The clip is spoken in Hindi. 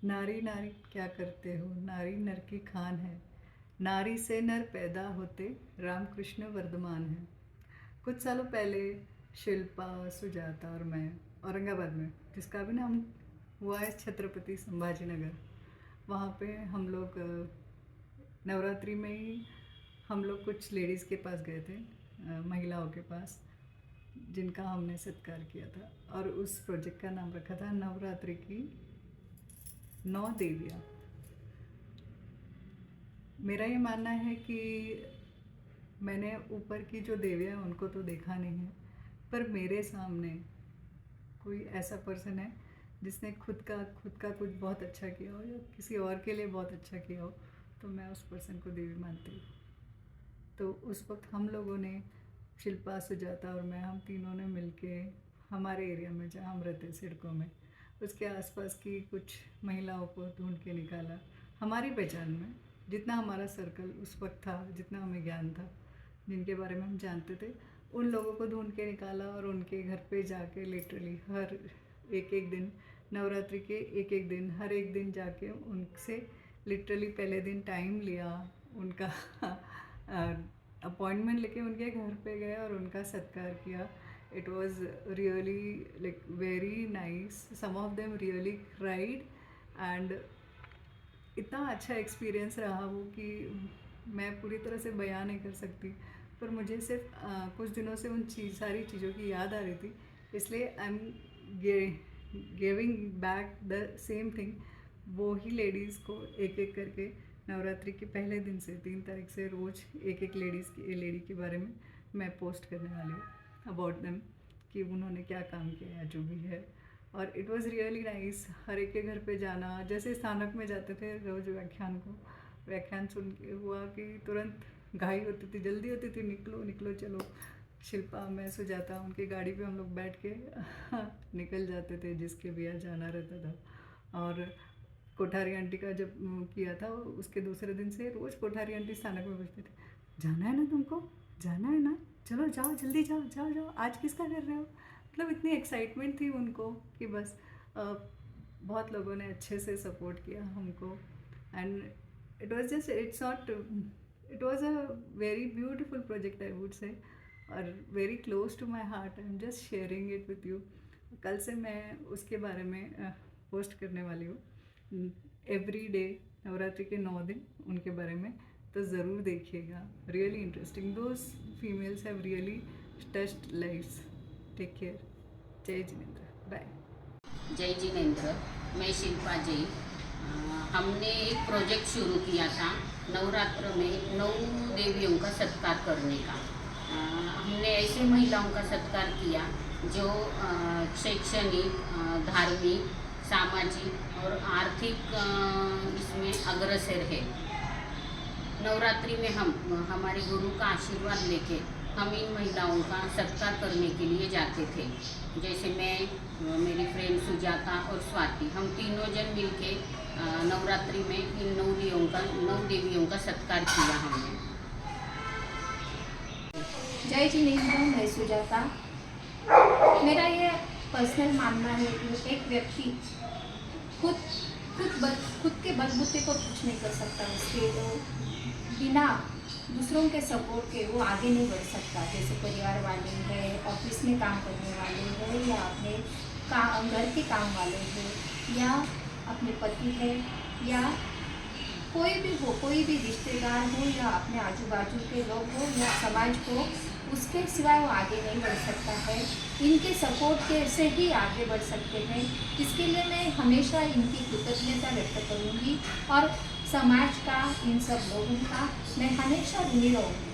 नारी नारी क्या करते हो, नारी नर की खान है, नारी से नर पैदा होते, रामकृष्ण वर्धमान है। कुछ सालों पहले शिल्पा, सुजाता और मैं औरंगाबाद में, जिसका भी नाम हुआ है छत्रपति संभाजी नगर, वहाँ पे हम लोग नवरात्रि में ही हम लोग कुछ लेडीज़ के पास गए थे, महिलाओं के पास, जिनका हमने सत्कार किया था। और उस प्रोजेक्ट का नाम रखा था नवरात्रि की 9 देवियाँ। मेरा ये मानना है कि मैंने ऊपर की जो देवियाँ उनको तो देखा नहीं है, पर मेरे सामने कोई ऐसा पर्सन है जिसने खुद का कुछ बहुत अच्छा किया हो या किसी और के लिए बहुत अच्छा किया हो, तो मैं उस पर्सन को देवी मानती हूँ। तो उस वक्त हम लोगों ने, शिल्पा, सुजाता और मैं, हम तीनों ने मिलके हमारे एरिया में जहाँ हम रहते सड़कों में, उसके आसपास की कुछ महिलाओं को ढूंढ के निकाला। हमारी पहचान में जितना हमारा सर्कल उस वक्त था, जितना हमें ज्ञान था, जिनके बारे में हम जानते थे, उन लोगों को ढूंढ के निकाला और उनके घर पे जाके लिटरली हर एक दिन, नवरात्रि के एक दिन, हर एक दिन जाके उनसे लिटरली पहले दिन टाइम लिया, उनका अपॉइंटमेंट लेके उनके घर पे गए और उनका सत्कार किया। It was really like very nice. Some of them really cried and इतना अच्छा एक्सपीरियंस रहा वो कि मैं पूरी तरह से बयान नहीं कर सकती। पर मुझे सिर्फ कुछ दिनों से उन सारी चीज़ों की याद आ रही थी, इसलिए I am giving back the same thing. वो ही लेडीज़ को एक एक करके नवरात्रि के पहले दिन से 3 तारीख से रोज़ एक लेडी के बारे में मैं पोस्ट करने वाली हूँ अबाउट देम, कि उन्होंने क्या काम किया है, जो भी है। और इट वॉज़ रियली नाइस। हर एक के घर पे जाना, जैसे स्थानक में जाते थे रोज़ व्याख्यान सुन के हुआ कि तुरंत घाई होती थी, जल्दी होती थी, निकलो निकलो चलो। शिल्पा, मैं, सुजाता, उनकी गाड़ी पे हम लोग बैठ के निकल जाते थे जिसके भी यहाँ जाना रहता था। और कोठारी आंटी का जब किया था, उसके दूसरे दिन से रोज़ कोठारी आंटी स्थानक में पूछते थे, जाना है ना तुमको, जाना है ना, चलो जाओ, जल्दी जाओ जाओ जाओ, आज किसका कर रहे हो। मतलब इतनी एक्साइटमेंट थी उनको कि बस बहुत लोगों ने अच्छे से सपोर्ट किया हमको। And it was a very beautiful project, I would say, और very close to my heart. I am just sharing it with you. कल से मैं उसके बारे में पोस्ट करने वाली हूँ, एवरी डे, नवरात्रि के 9 दिन उनके बारे में, तो ज़रूर देखिएगा। Really interesting, those females have really touched lives. Take care. Jai Jinendra, bye. जय जिनेंद्र, मैं शिल्पा जैन। हमने एक प्रोजेक्ट शुरू किया था नवरात्र में 9 देवियों का सत्कार करने का। हमने ऐसे महिलाओं का सत्कार किया जो शैक्षणिक, धार्मिक, सामाजिक और आर्थिक इसमें अग्रसर है। नवरात्रि में हम हमारे गुरु का आशीर्वाद लेके हम इन महिलाओं का सत्कार करने के लिए जाते थे। जैसे मैं, मेरी फ्रेंड सुजाता और स्वाति, हम तीनों जन मिलके नवरात्रि में इन 9 देवियों का सत्कार किया हमने। जय जिनेंद्र, मैं सुजाता। मेरा ये पर्सनल मानना है कि एक व्यक्ति खुद के बलबूते को कुछ नहीं कर सकता, उसके बिना दूसरों के सपोर्ट के वो आगे नहीं बढ़ सकता। जैसे परिवार वाले हैं, ऑफिस में काम करने वाले हैं, या अपने घर के काम वाले हैं, या अपने पति है, या कोई भी रिश्तेदार हो, या अपने आजू बाजू के लोग हो, या समाज को, उसके सिवाय वो आगे नहीं बढ़ सकता है। इनके सपोर्ट के से ही आगे बढ़ सकते हैं। इसके लिए मैं हमेशा इनकी कृतज्ञता व्यक्त करूँगी और समाज का, इन सब लोगों का मैं हमेशा ऋणी रहूँगी।